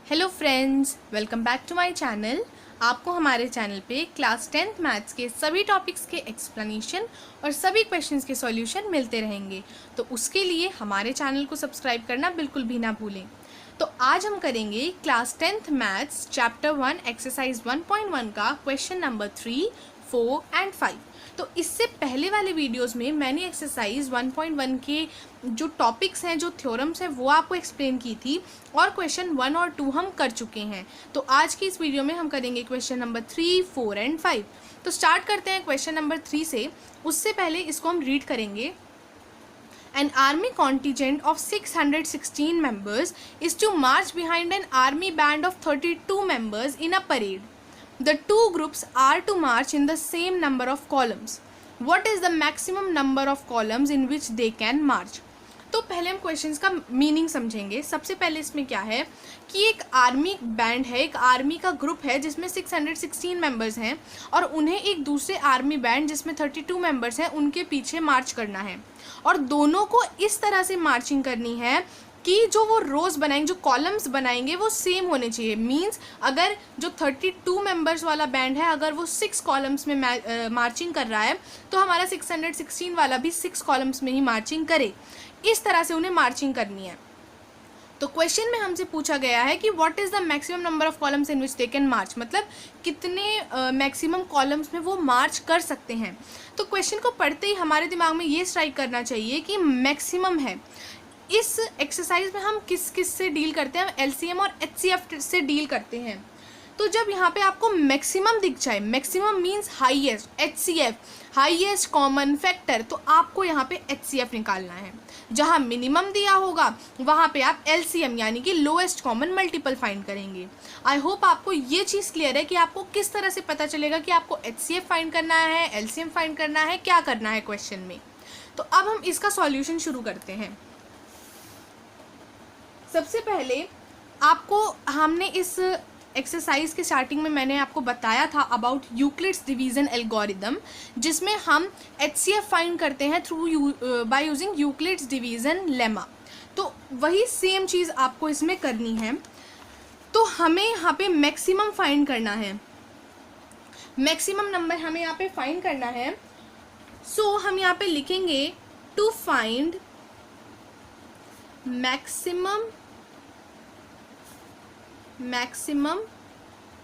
Hello friends, welcome back to my channel. आपको हमारे channel पे क्लास 10th मैथ्स के सभी टॉपिक्स के एक्सप्लेनेशन और सभी क्वेश्चंस के सॉल्यूशन मिलते रहेंगे। तो उसके लिए हमारे चैनल को सब्सक्राइब करना बिल्कुल भी ना भूलें। तो आज हम करेंगे class 10th maths chapter 1 exercise 1.1 का क्वेश्चन नंबर 3, 4 एंड 5। तो इससे पहले वाले वीडियोस में मैंने एक्सरसाइज 1.1 के जो टॉपिक्स हैं, जो थ्योरम्स हैं, वो आपको एक्सप्लेन की थी और क्वेश्चन 1 और 2 हम कर चुके हैं। तो आज की इस वीडियो में हम करेंगे क्वेश्चन नंबर 3, 4 एंड 5। तो स्टार्ट करते हैं क्वेश्चन नंबर 3 से। उससे पहले इसको हम रीड करेंगे। An army contingent of 616 members is to march behind an army band of 32 members in a parade. The two groups are to march in the same number of columns. What is the maximum number of columns in which they can march? तो पहले हम questions का meaning समझेंगे। सबसे पहले इसमें क्या है कि एक आर्मी बैंड है, एक आर्मी का ग्रुप है जिसमें 616 मेंबर्स हैं और उन्हें एक दूसरे आर्मी बैंड जिसमें 32 मेंबर्स हैं उनके पीछे मार्च करना है। और दोनों को इस तरह से मार्चिंग करनी है कि जो वो रोज़ बनाएंगे, जो कॉलम्स बनाएंगे वो सेम होने चाहिए। मींस अगर जो 32 मेंबर्स वाला बैंड है, अगर वो 6 कॉलम्स में मार्चिंग कर रहा है तो हमारा 616 वाला भी 6 कॉलम्स में ही मार्चिंग करे। इस तरह से उन्हें मार्चिंग करनी है। तो क्वेश्चन में हमसे पूछा गया है कि what is the maximum number of columns in which they can march, मतलब कितने मैक्सिमम कॉलम्स में वो मार्च कर सकते हैं। तो क्वेश्चन को पढ़ते ही हमारे दिमाग में ये स्ट्राइक करना चाहिए कि मैक्सिमम है। इस एक्सरसाइज में हम किस किस से डील करते हैं? हम एलसीएम और एचसीएफ से डील करते हैं। तो जब यहाँ पे आपको मैक्सिमम दिख जाए, maximum means highest, HCF highest common factor, तो आपको यहाँ पे एचसीएफ निकालना है। जहाँ मिनिमम दिया होगा वहाँ पे आप एलसीएम यानी कि लोएस्ट कॉमन मल्टीपल फाइंड करेंगे। आई होप आपको ये चीज़ क्लियर है कि आपको किस तरह से पता चलेगा कि आपको एचसीएफ फाइंड करना है, एलसीएम फाइंड करना है, क्या करना है क्वेश्चन में। तो अब हम इसका सॉल्यूशन शुरू करते हैं। सबसे पहले आपको हमने इस एक्सरसाइज के स्टार्टिंग में मैंने आपको बताया था अबाउट यूक्लिड्स डिवीजन एल्गोरिदम, जिसमें हम एचसीएफ फाइंड करते हैं through by using Euclid's division lemma. तो वही सेम चीज़ आपको इसमें करनी है। तो हमें यहाँ पे मैक्सिमम फाइंड करना है, मैक्सिमम नंबर हमें यहाँ पे फाइंड करना है। सो हम यहाँ पे लिखेंगे to find maximum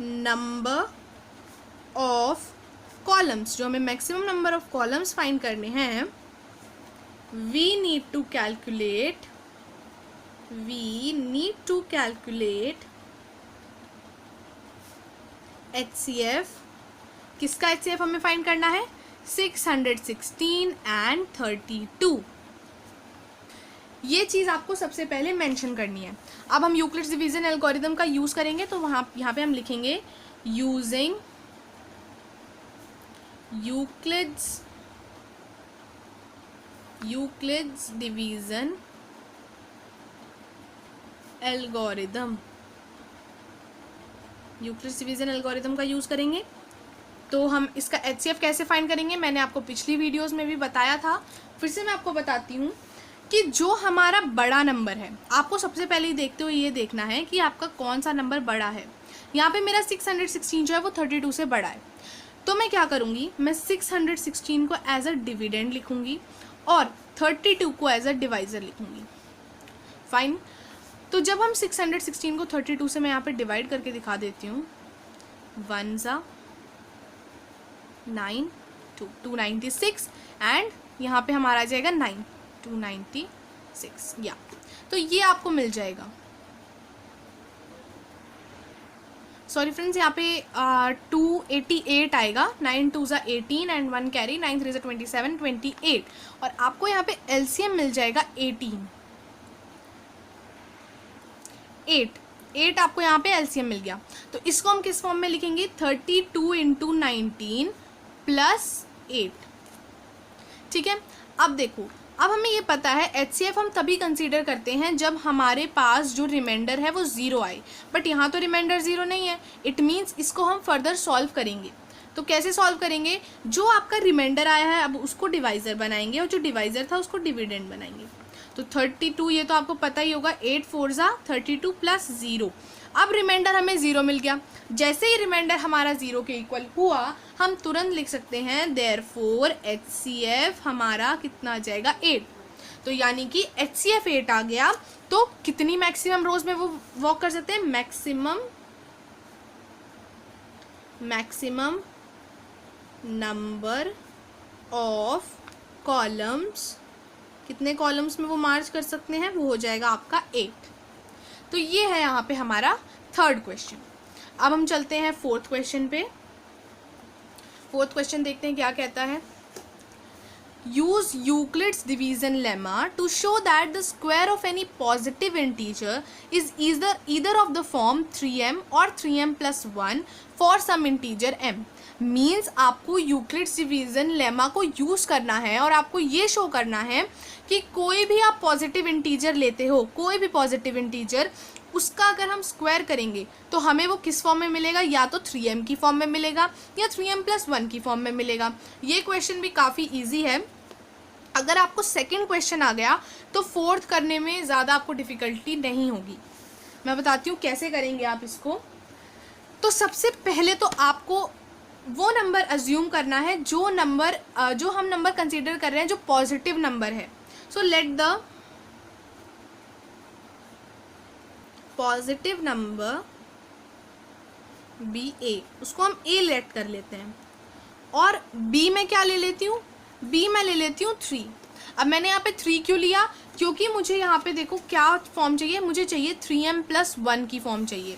number of columns. जो हमें maximum number of columns find करने हैं, we need to calculate HCF. किसका एचसीएफ हमें फाइंड करना है? 616 एंड 32। ये चीज़ आपको सबसे पहले मेंशन करनी है। अब हम यूक्लिड्स डिवीजन एल्गोरिदम का यूज़ करेंगे। तो यहाँ पे हम लिखेंगे using Euclid's division algorithm. Euclid's division algorithm का यूज़ करेंगे। तो हम इसका एचसीएफ कैसे फाइंड करेंगे, मैंने आपको पिछली वीडियोस में भी बताया था। फिर से मैं आपको बताती हूँ कि जो हमारा बड़ा नंबर है, आपको सबसे पहले ही देखते हुए ये देखना है कि आपका कौन सा नंबर बड़ा है। यहाँ पे मेरा 616 जो है वो 32 से बड़ा है। तो मैं क्या करूँगी, मैं 616 को एज अ डिविडेंड लिखूँगी और 32 को एज अ डिवाइज़र लिखूँगी। फाइन। तो जब हम 616 को 32 से मैं यहाँ पे डिवाइड करके दिखा देती हूँ, 1 ज़ा 9, 296 एंड यहाँ पे हमारा आ जाएगा 9, 296 या। तो ये आपको मिल जाएगा। सॉरी फ्रेंड्स, यहाँ पे 288 आएगा। 9 2 ज़ा 18 एंड 1 कैरी, 9 3 ज़ा 27, 28। और आपको यहाँ पे एलसीएम मिल जाएगा 18। 8 आपको यहाँ पे एलसीएम मिल गया। तो इसको हम किस फॉर्म में लिखेंगे? 32 × 19 + 8। ठीक है। अब देखो, अब हमें ये पता है एचसीएफ हम तभी कंसीडर करते हैं जब हमारे पास जो रिमाइंडर है वो 0 आए। बट यहाँ तो रिमाइंडर 0 नहीं है। इट मीन्स इसको हम फर्दर सॉल्व करेंगे। तो कैसे सॉल्व करेंगे? जो आपका रिमाइंडर आया है अब उसको डिवाइज़र बनाएंगे और जो डिवाइज़र था उसको डिविडेंड बनाएंगे। तो 32 ये तो आपको पता ही होगा, 8 4 ज़ा 32 प्लस 0। अब रिमाइंडर हमें 0 मिल गया। जैसे ही रिमाइंडर हमारा 0 के इक्वल हुआ, हम तुरंत लिख सकते हैं देयरफॉर HCF हमारा कितना आ जाएगा 8। तो यानी कि HCF 8 आ गया। तो कितनी मैक्सिमम रोज में वो वॉक कर सकते हैं? मैक्सिमम नंबर ऑफ कॉलम्स, कितने कॉलम्स में वो मार्च कर सकते हैं? वो हो जाएगा आपका 8। तो ये है यहाँ पे हमारा थर्ड क्वेश्चन। अब हम चलते हैं फोर्थ क्वेश्चन पे। फोर्थ क्वेश्चन देखते हैं क्या कहता है। Use Euclid's division lemma to show that the square of any positive integer is either of the form 3m or 3m plus 1 for some integer m। Means आपको Euclid's division lemma को use करना है और आपको ये show करना है कि कोई भी आप पॉजिटिव इंटीजर लेते हो, कोई भी पॉजिटिव इंटीजर, उसका अगर हम स्क्वायर करेंगे तो हमें वो किस फॉर्म में मिलेगा? या तो 3m की फॉर्म में मिलेगा या 3m प्लस 1 की फॉर्म में मिलेगा। ये क्वेश्चन भी काफ़ी ईजी है। अगर आपको सेकंड क्वेश्चन आ गया तो फोर्थ करने में ज़्यादा आपको डिफ़िकल्टी नहीं होगी। मैं बताती हूँ कैसे करेंगे आप इसको। तो सबसे पहले तो आपको वो नंबर अज्यूम करना है जो हम नंबर कंसीडर कर रहे हैं जो पॉजिटिव नंबर है। So let the positive number be A, उसको हम ए लेट कर लेते हैं। और बी में क्या ले लेती हूँ? बी में ले लेती हूँ 3। अब मैंने यहाँ पे 3 क्यों लिया? क्योंकि मुझे यहाँ पे देखो क्या फॉर्म चाहिए, मुझे चाहिए 3m प्लस 1 की फॉर्म चाहिए।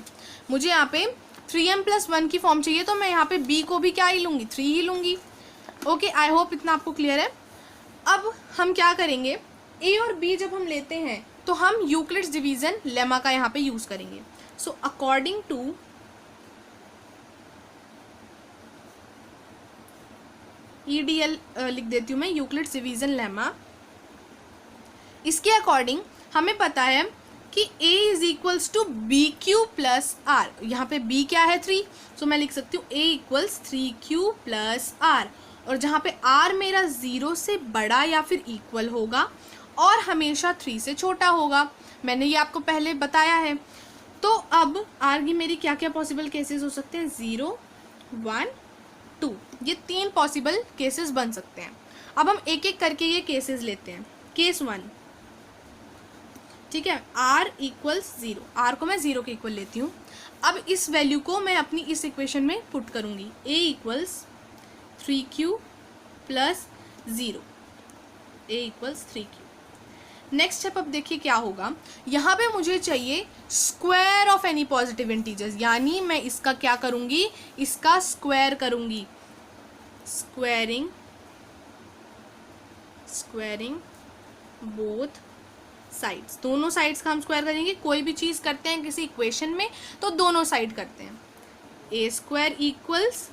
मुझे यहाँ पे 3m प्लस 1 की फॉर्म चाहिए, तो मैं यहाँ पे b को भी क्या ही लूँगी? 3 ही लूँगी। ओके, आई होप इतना आपको क्लियर है। अब हम क्या करेंगे, a और b जब हम लेते हैं तो हम यूक्लिड्स डिवीजन लेमा का यहाँ पे यूज़ करेंगे। सो अकॉर्डिंग टू EDL लिख देती हूँ मैं, यूक्लिड्स डिवीजन लेमा। इसके अकॉर्डिंग हमें पता है कि a is equals to B Q plus R. यहाँ पे b क्या है? 3। सो मैं लिख सकती हूँ a equals 3q plus are. और जहाँ पे r मेरा 0 से बड़ा या फिर इक्वल होगा और हमेशा 3 से छोटा होगा। मैंने ये आपको पहले बताया है। तो अब r की मेरी क्या क्या पॉसिबल केसेस हो सकते हैं? 0 1 2, ये 3 पॉसिबल केसेस बन सकते हैं। अब हम एक एक करके ये केसेस लेते हैं। केस 1, ठीक है, r इक्वल्स 0, r को मैं 0 के इक्वल लेती हूँ। अब इस वैल्यू को मैं अपनी इस इक्वेशन में पुट करूँगी। a equals 3q plus 0, a equals 3q। Next step अब देखिए क्या होगा। यहाँ पे मुझे चाहिए square of any positive integers, यानी मैं इसका क्या करूँगी? इसका स्क्वायर करूँगी। स्क्वायरिंग बोथ साइड्स, दोनों साइड्स का हम स्क्वायर करेंगे। कोई भी चीज़ करते हैं किसी इक्वेशन में तो दोनों साइड करते हैं। a स्क्वायर इक्वल्स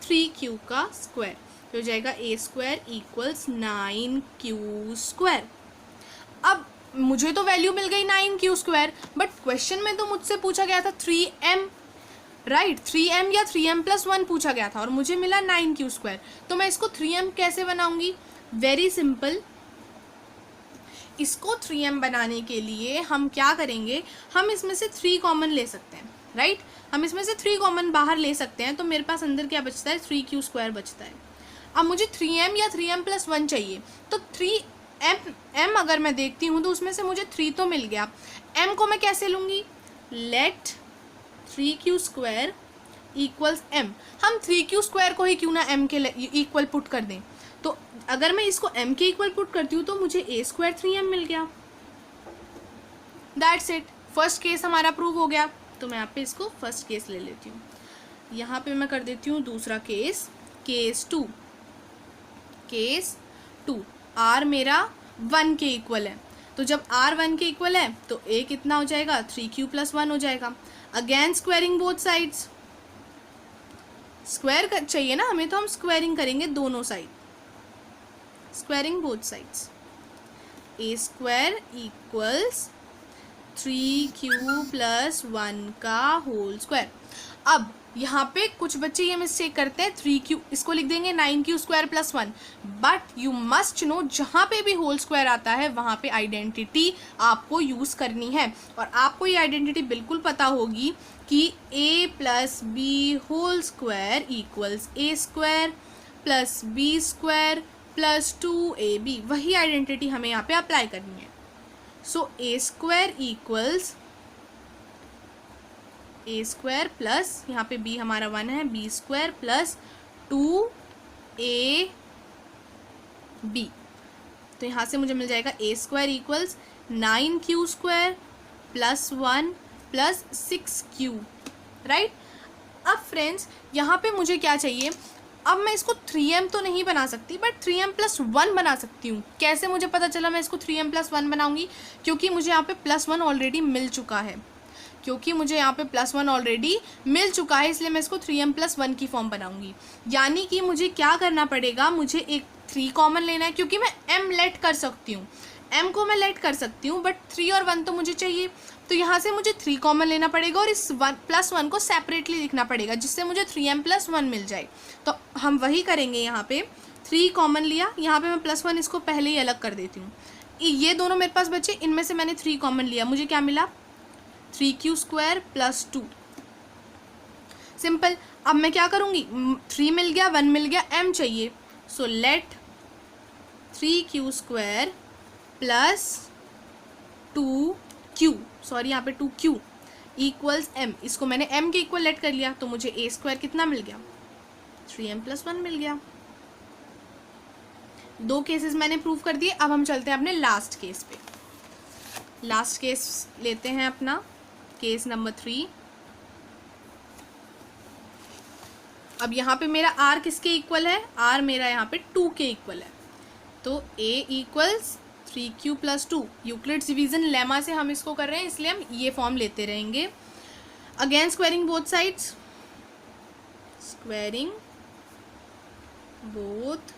3q का स्क्वायर, तो हो जाएगा a square equals 9q square. अब मुझे तो वैल्यू मिल गई 9q स्क्वायर, बट क्वेश्चन में तो मुझसे पूछा गया था 3m, राइट? 3m या 3m प्लस 1 पूछा गया था और मुझे मिला 9q स्क्वायर। तो मैं इसको 3m कैसे बनाऊंगी? Very simple. इसको 3m बनाने के लिए हम क्या करेंगे, हम इसमें से 3 कॉमन ले सकते हैं, राइट? हम इसमें से 3 कॉमन बाहर ले सकते हैं, तो मेरे पास अंदर क्या बचता है? 3q स्क्वायर बचता है। अब मुझे 3m या 3m प्लस 1 चाहिए, तो 3m अगर मैं देखती हूँ तो उसमें से मुझे 3 तो मिल गया। m को मैं कैसे लूँगी? Let 3q square equals m। हम 3q स्क्वायर को ही क्यों ना m के इक्वल पुट कर दें। तो अगर मैं इसको m के इक्वल पुट करती हूँ तो मुझे a स्क्वायर 3m मिल गया। दैट्स इट, फर्स्ट केस हमारा प्रूव हो गया। तो मैं यहाँ पे इसको फर्स्ट केस ले लेती हूँ। यहाँ पे मैं कर देती हूँ दूसरा केस, केस 2। केस 2, r मेरा 1 के इक्वल है, तो जब r 1 के इक्वल है तो a कितना हो जाएगा? 3q प्लस 1 हो जाएगा। Again squaring both sides, square चाहिए ना हमें, तो हम स्क्वायरिंग करेंगे दोनों side. Squaring both sides, a square equals 3q plus 1 का होल स्क्वायर। अब यहाँ पे कुछ बच्चे ये मिस्टेक करते हैं 3q, इसको लिख देंगे 9q square plus 1, but you must know जहाँ पे भी होल स्क्वायर आता है वहाँ पे आइडेंटिटी आपको यूज़ करनी है। और आपको ये आइडेंटिटी बिल्कुल पता होगी कि a plus B whole square equals A square plus B square plus 2ab, वही आइडेंटिटी हमें यहाँ पे अप्लाई करनी है। So A square equals A square plus यहाँ पे b हमारा 1 है, बी स्क्वायर प्लस 2ab, तो यहाँ से मुझे मिल जाएगा A square equals 9q square plus 1 plus 6q, right. अब फ्रेंड्स यहाँ पे मुझे क्या चाहिए, अब मैं इसको 3m तो नहीं बना सकती बट 3m प्लस 1 बना सकती हूँ। कैसे मुझे पता चला मैं इसको 3m प्लस 1 बनाऊँगी, क्योंकि मुझे यहाँ पे प्लस 1 ऑलरेडी मिल चुका है, इसलिए मैं इसको 3m प्लस 1 की फॉर्म बनाऊंगी। यानी कि मुझे क्या करना पड़ेगा, मुझे एक 3 कॉमन लेना है, क्योंकि मैं m लेट कर सकती हूँ, m को मैं लेट कर सकती हूँ, बट 3 और 1 तो मुझे चाहिए। तो यहाँ से मुझे 3 कॉमन लेना पड़ेगा और इस प्लस 1 को सेपरेटली लिखना पड़ेगा, जिससे मुझे 3m प्लस 1 मिल जाए। तो हम वही करेंगे, यहाँ पे 3 कॉमन लिया, यहाँ पे मैं प्लस 1 इसको पहले ही अलग कर देती हूँ। ये दोनों मेरे पास बचे, इनमें से मैंने 3 कॉमन लिया, मुझे क्या मिला 3q स्क्वायर प्लस 2। सिंपल। अब मैं क्या करूँगी, 3 मिल गया, 1 मिल गया, m चाहिए, so let 3q square plus 2q, sorry यहाँ पे 2q इक्वल्स m, इसको मैंने m के इक्वल लेट कर लिया, तो मुझे a स्क्वायर कितना मिल गया 3m प्लस 1 मिल गया। 2 केसेस मैंने प्रूव कर दिए। अब हम चलते हैं अपने लास्ट केस पे। लास्ट केस लेते हैं अपना, केस नंबर 3। अब यहाँ पे मेरा r किसके इक्वल है, r मेरा यहाँ पे 2 के इक्वल है, तो a equals 3q plus 2। Euclid's division lemma से हम इसको कर रहे हैं, इसलिए हम ये फॉर्म लेते रहेंगे। Again squaring both sides, squaring both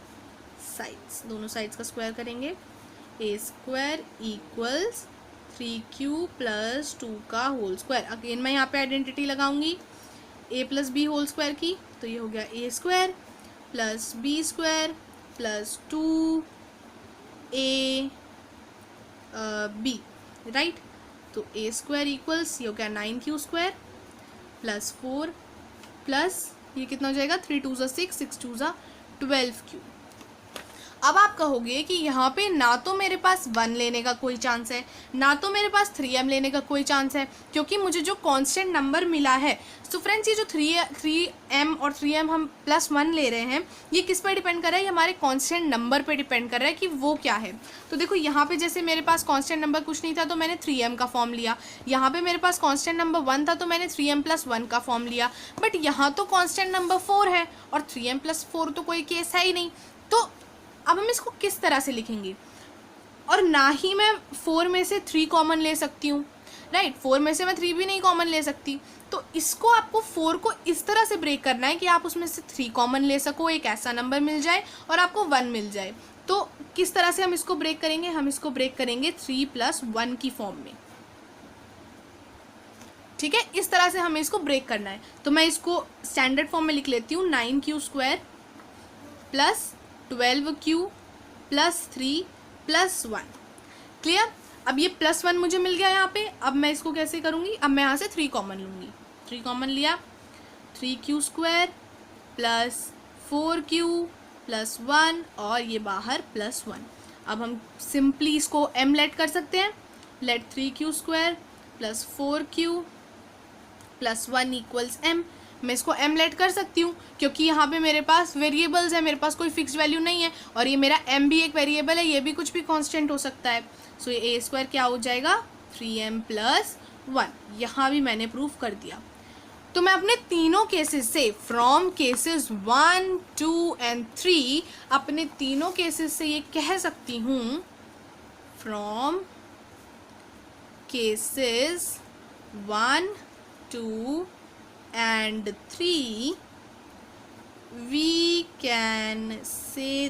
sides, दोनों साइड्स का स्क्वायर करेंगे। a square equals 3q plus 2 का होल स्क्वायर। अगेन मैं यहाँ पे आइडेंटिटी लगाऊंगी a plus B whole square की, तो ये हो गया a square plus B square plus 2ab, right. तो a स्क्वायर इक्वल्स ये हो गया 9q स्क्वायर प्लस 4 प्लस ये कितना हो जाएगा 3 2 6, 6 2 12q। अब आप कहोगे कि यहाँ पे ना तो मेरे पास 1 लेने का कोई चांस है, ना तो मेरे पास 3m लेने का कोई चांस है, क्योंकि मुझे जो कांस्टेंट नंबर मिला है। सो फ्रेंड्स, ये जो 3m और 3m हम प्लस 1 ले रहे हैं, ये किस पर डिपेंड कर रहा है, ये हमारे कांस्टेंट नंबर पे डिपेंड कर रहा है कि वो क्या है। तो देखो यहाँ पे जैसे मेरे पास कांस्टेंट नंबर कुछ नहीं था तो मैंने 3m का फॉर्म लिया, यहाँ पे मेरे पास कांस्टेंट नंबर 1 था तो मैंने 3m प्लस 1 का फॉर्म लिया, बट यहाँ तो कांस्टेंट नंबर 4 है और 3m प्लस 4 तो कोई केस है ही नहीं। तो अब हम इसको किस तरह से लिखेंगे, और ना ही मैं 4 में से 3 कॉमन ले सकती हूँ, राइट। 4 में से मैं 3 भी नहीं कॉमन ले सकती, तो इसको आपको 4 को इस तरह से ब्रेक करना है कि आप उसमें से 3 कॉमन ले सको, एक ऐसा नंबर मिल जाए और आपको 1 मिल जाए। तो किस तरह से हम इसको ब्रेक करेंगे, हम इसको ब्रेक करेंगे 3 प्लस 1 की फॉर्म में, ठीक है। इस तरह से हमें इसको ब्रेक करना है। तो मैं इसको स्टैंडर्ड फॉर्म में लिख लेती हूँ, 9q square plus 12q plus 3 plus 1। Clear. अब ये प्लस 1 मुझे मिल गया यहाँ पे। अब मैं इसको कैसे करूँगी, अब मैं यहाँ से 3 कॉमन लूँगी, 3 कॉमन लिया, 3q square plus 4q plus 1 और ये बाहर प्लस 1। अब हम सिंपली इसको m लेट कर सकते हैं, let 3q square plus 4q plus 1 equals m। मैं इसको m लेट कर सकती हूँ क्योंकि यहाँ पे मेरे पास वेरिएबल्स है, मेरे पास कोई फिक्स्ड वैल्यू नहीं है, और ये मेरा m भी एक वेरिएबल है, ये भी कुछ भी कांस्टेंट हो सकता है। सो ये a स्क्वायर क्या हो जाएगा 3m प्लस 1। यहाँ भी मैंने प्रूफ कर दिया। तो मैं अपने तीनों केसेस से, फ्रॉम केसेस 1 2 एंड 3, अपने तीनों केसेस से ये कह सकती हूँ, from cases 1 2 and 3 we can say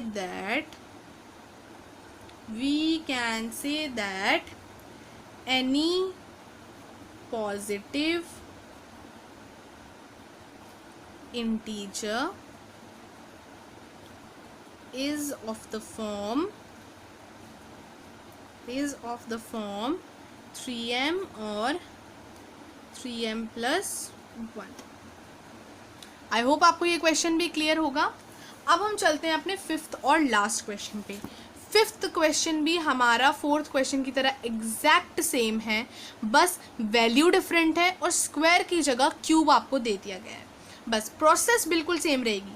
that any positive integer is of the form 3m और 3m plus 1। आई होप आपको ये क्वेश्चन भी क्लियर होगा। अब हम चलते हैं अपने फिफ्थ और लास्ट क्वेश्चन पे। फिफ्थ क्वेश्चन भी हमारा फोर्थ क्वेश्चन की तरह एग्जैक्ट सेम है, बस वैल्यू डिफरेंट है और स्क्वायर की जगह क्यूब आपको दे दिया गया है। बस प्रोसेस बिल्कुल सेम रहेगी।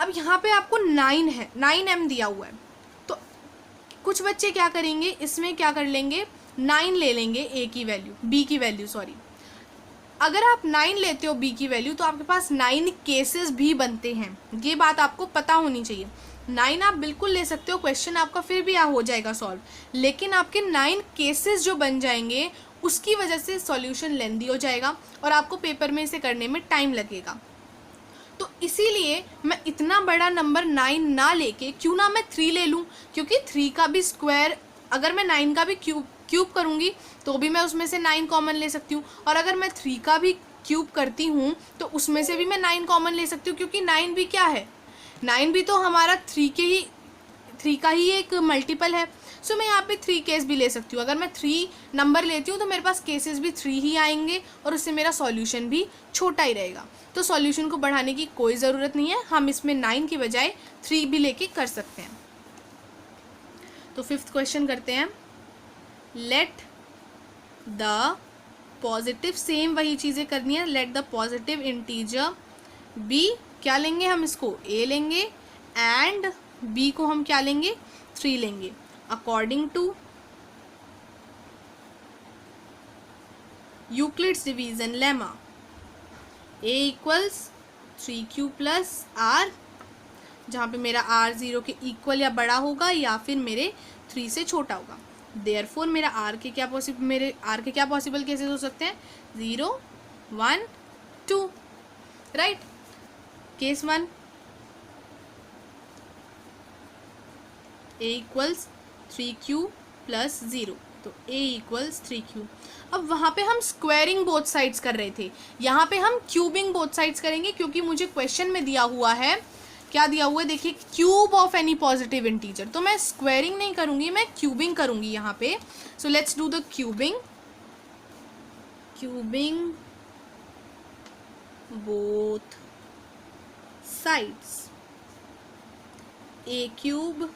अब यहाँ पे आपको 9m दिया हुआ है, तो कुछ बच्चे क्या करेंगे, इसमें क्या कर लेंगे, 9 ले लेंगे b की वैल्यू सॉरी। अगर आप 9 लेते हो b की वैल्यू तो आपके पास 9 केसेस भी बनते हैं, ये बात आपको पता होनी चाहिए। 9 आप बिल्कुल ले सकते हो, क्वेश्चन आपका फिर भी हो जाएगा सॉल्व, लेकिन आपके 9 केसेस जो बन जाएंगे उसकी वजह से सॉल्यूशन लेंदी हो जाएगा और आपको पेपर में इसे करने में टाइम लगेगा। तो इसीलिए मैं इतना बड़ा नंबर 9 ना लेके क्यों ना मैं 3 ले लूँ, क्योंकि 3 का भी स्क्वायर, अगर मैं 9 का भी क्यूब करूँगी तो भी मैं उसमें से 9 कॉमन ले सकती हूँ, और अगर मैं 3 का भी क्यूब करती हूँ तो उसमें से भी मैं 9 कॉमन ले सकती हूँ, क्योंकि 9 भी क्या है, 9 भी तो हमारा 3 का ही एक मल्टीपल है। सो मैं यहाँ पे 3 केस भी ले सकती हूँ। अगर मैं 3 नंबर लेती हूँ तो मेरे पास केसेस भी 3 ही आएंगे और उससे मेरा सॉल्यूशन भी छोटा ही रहेगा। तो सॉल्यूशन को बढ़ाने की कोई ज़रूरत नहीं है, हम इसमें 9 की बजाय 3 भी लेके कर सकते हैं। तो फिफ्थ क्वेश्चन करते हैं। लेट द पॉजिटिव, सेम वही चीज़ें करनी है, let the positive integer B, क्या लेंगे हम इसको a लेंगे, एंड b को हम क्या लेंगे 3 लेंगे, according to Euclid's division lemma a equals 3q plus r, जहाँ पे मेरा r 0 के इक्वल या बड़ा होगा या फिर मेरे 3 से छोटा होगा। देयरफॉर मेरे r के क्या पॉसिबल केसेस हो सकते हैं, 0, 1, 2, right. Case 1, a equals 3q plus 0, तो a इक्वल्स 3q। अब वहाँ पे हम स्क्वायरिंग बोथ साइड्स कर रहे थे, यहाँ पे हम क्यूबिंग बोथ साइड्स करेंगे, क्योंकि मुझे क्वेश्चन में दिया हुआ है, क्या दिया हुआ है देखिए, cube of any positive integer. तो मैं स्क्वायरिंग नहीं करूँगी, मैं क्यूबिंग करूँगी यहाँ पे। So let's do the cubing both sides. a cube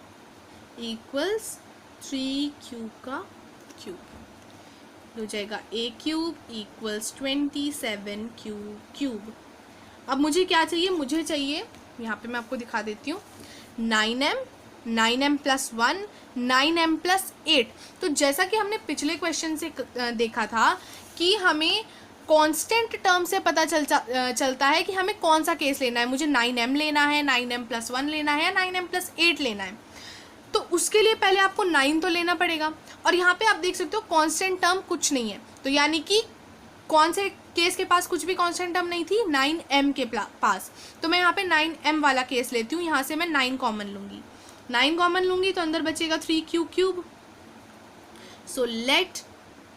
equals 3q का क्यूब हो जाएगा, a cube equals 27q cube. अब मुझे क्या चाहिए, मुझे चाहिए, यहाँ पे मैं आपको दिखा देती हूँ, 9m प्लस 1, 9m प्लस 8। तो जैसा कि हमने पिछले क्वेश्चन से देखा था कि हमें कांस्टेंट टर्म से पता चलता है कि हमें कौन सा केस लेना है, मुझे 9m लेना है, 9m प्लस 1 लेना है, 9m प्लस 8 लेना है। तो उसके लिए पहले आपको 9 तो लेना पड़ेगा, और यहाँ पे आप देख सकते हो कांस्टेंट टर्म कुछ नहीं है, तो यानी कि कौन से केस के पास कुछ भी कांस्टेंट टर्म नहीं थी, 9m के पास। तो मैं यहाँ पे 9m वाला केस लेती हूँ, यहाँ से मैं 9 कॉमन लूँगी, 9 कॉमन लूँगी तो अंदर बचेगा 3q cube. So let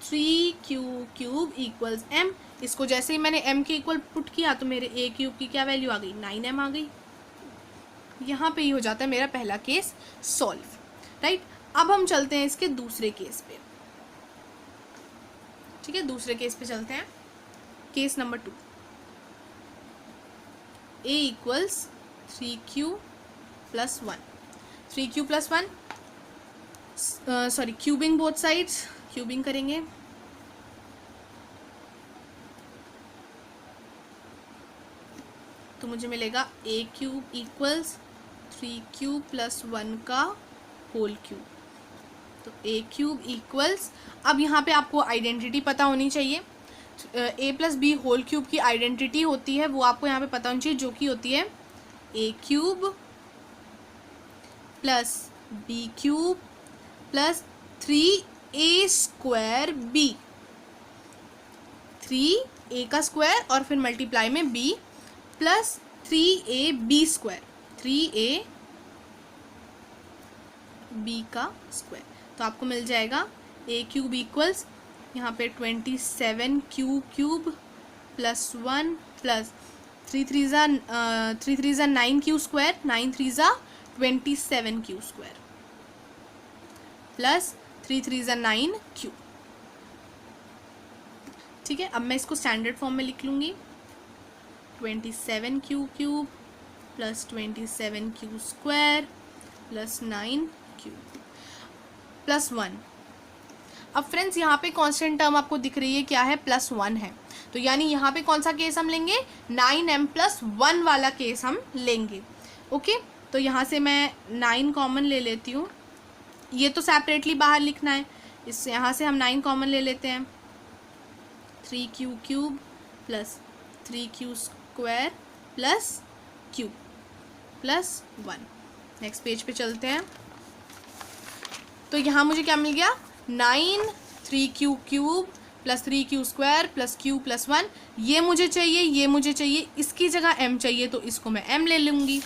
3q cube equals m। इसको जैसे ही मैंने m के इक्वल पुट किया तो मेरे a क्यूब की क्या वैल्यू आ गई, 9m आ गई। यहाँ पे ही हो जाता है मेरा पहला केस सॉल्व, राइट। अब हम चलते हैं इसके दूसरे केस पे, ठीक है, दूसरे केस पे चलते हैं। Case number 2, a equals 3q plus 1, 3q plus 1, sorry cubing both sides, cubing करेंगे। तो मुझे मिलेगा a cube equals 3q plus 1 का होल क्यूब। तो a क्यूब इक्वल्स, अब यहाँ पे आपको आइडेंटिटी पता होनी चाहिए, a plus B whole cube की आइडेंटिटी होती है, वो आपको यहाँ पे पता होनी चाहिए, जो कि होती है a cube plus b cube plus 3a square b, 3a का स्क्वायर और फिर मल्टीप्लाई में b plus 3ab square, 3a b का स्क्वायर। तो आपको मिल जाएगा a क्यूब इक्वल्स यहाँ पे 27q क्यूब प्लस 1 प्लस 3 3 ज़ा 9 क्यू स्क्वायर, 9 3 ज़ा 27 क्यू स्क्वायर प्लस 3 3 ज़ा 9 क्यू। ठीक है, अब मैं इसको स्टैंडर्ड फॉर्म में लिख लूँगी। 27 Q cube plus 27 Q square plus 9 Q plus 1। अब फ्रेंड्स यहाँ पे कांस्टेंट टर्म आपको दिख रही है, क्या है, +1 है। तो यानी यहाँ पे कौन सा केस हम लेंगे, 9m+1 वाला केस हम लेंगे। ओके, तो यहाँ से मैं 9 कॉमन ले लेती हूँ। ये तो सेपरेटली बाहर लिखना है, इस यहाँ से हम 9 कॉमन ले लेते हैं। 3q cube plus 3q square plus q plus 1। Next page पे चलते हैं। तो यहाँ मुझे क्या मिल गया, 9 3q cube plus 3q square plus q plus 1। ये मुझे चाहिए, ये मुझे चाहिए, इसकी जगह m चाहिए तो इसको मैं m ले लूँगी।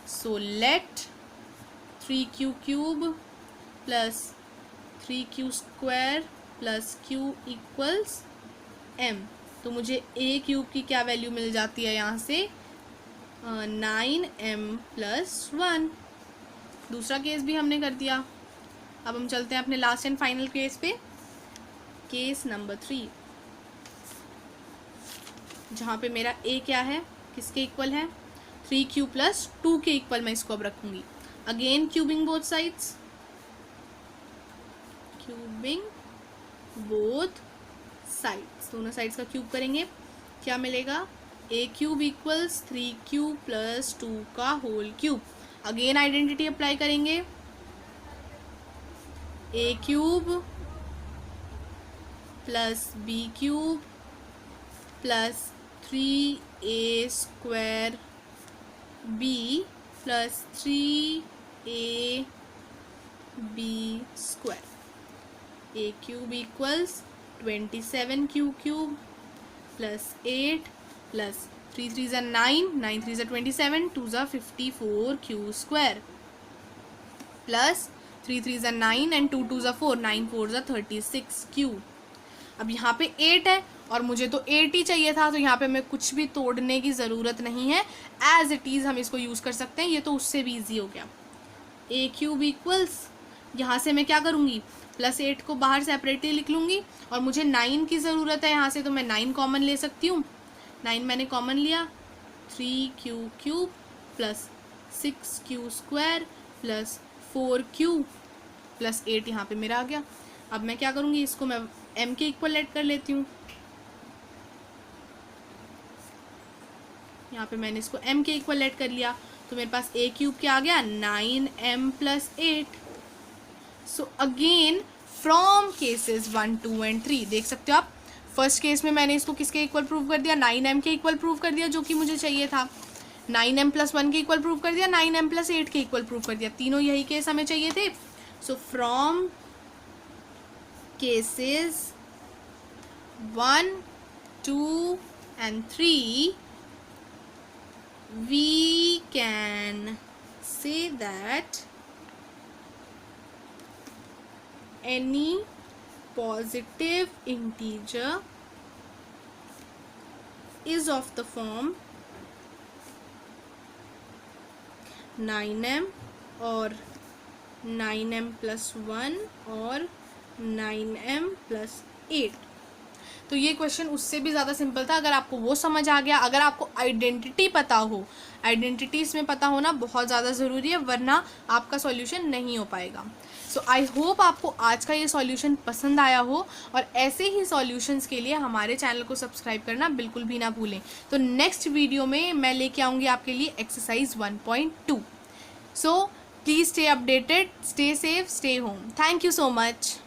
So let 3q cube plus 3q square plus q equals m। तो मुझे a क्यूब की क्या वैल्यू मिल जाती है यहाँ से, 9m+1। दूसरा केस भी हमने कर दिया। अब हम चलते हैं अपने लास्ट एंड फाइनल केस पे, केस नंबर 3, जहाँ पे मेरा a क्या है, किसके इक्वल है, 3q प्लस 2 के इक्वल मैं इसको अब रखूँगी। Again cubing both sides, cubing both sides, दोनों साइड्स का क्यूब करेंगे, क्या मिलेगा, a cube equals 3q plus 2 का whole cube. Again identity apply करेंगे, a cube plus b cube plus 3a square b plus 3ab square. a cube equals 27q cube plus 8 plus 3 3 ज़ा 9, 9 3 ज़ा 27, 2 ज़ा 54 Q square plus 3 3 ज़ा 9 and 2 2 ज़ा 4, 9 4 ज़ा 36 Q. अब यहाँ पे 8 है और मुझे तो 8 ही चाहिए था, तो यहाँ पे मैं कुछ भी तोड़ने की ज़रूरत नहीं है, एज इट इज़ हम इसको यूज़ कर सकते हैं। ये तो उससे भी ईजी हो गया। a क्यूब इक्वल्स, यहाँ से मैं क्या करूँगी, प्लस 8 को बाहर सेपरेटली लिख लूँगी और मुझे 9 की ज़रूरत है यहाँ से, तो मैं 9 कॉमन ले सकती हूँ। 9 मैंने कॉमन लिया, 3q cube plus 6q square plus 4q plus 8 यहाँ पे मेरा आ गया। अब मैं क्या करूँगी, इसको मैं m के इक्वल ऐड कर लेती हूँ। यहाँ पे मैंने इसको m के इक्वल ऐड कर लिया, तो मेरे पास a क्यूब क्या आ गया, 9m+8। So again from cases 1 2 and 3 देख सकते हो आप, फर्स्ट केस में मैंने इसको किसके इक्वल प्रूव कर दिया, 9m के इक्वल प्रूव कर दिया, जो कि मुझे चाहिए था। 9m+1 के इक्वल प्रूव कर दिया, 9m+8 के इक्वल प्रूव कर दिया, तीनों यही केस हमें चाहिए थे। So from cases 1 2 and 3 we can say that any positive integer is of the form 9m or 9m+1 और 9m+8। तो ये क्वेश्चन उससे भी ज़्यादा सिंपल था। अगर आपको वो समझ आ गया, अगर आपको आइडेंटिटी पता हो, आइडेंटिटी इसमें पता होना बहुत ज़्यादा ज़रूरी है, वरना आपका सॉल्यूशन नहीं हो पाएगा। सो आई होप आपको आज का ये सॉल्यूशन पसंद आया हो, और ऐसे ही सॉल्यूशंस के लिए हमारे चैनल को सब्सक्राइब करना बिल्कुल भी ना भूलें। तो नेक्स्ट वीडियो में मैं लेके आऊँगी आपके लिए exercise 1.2। So please stay updated, stay safe, stay home. Thank you so much.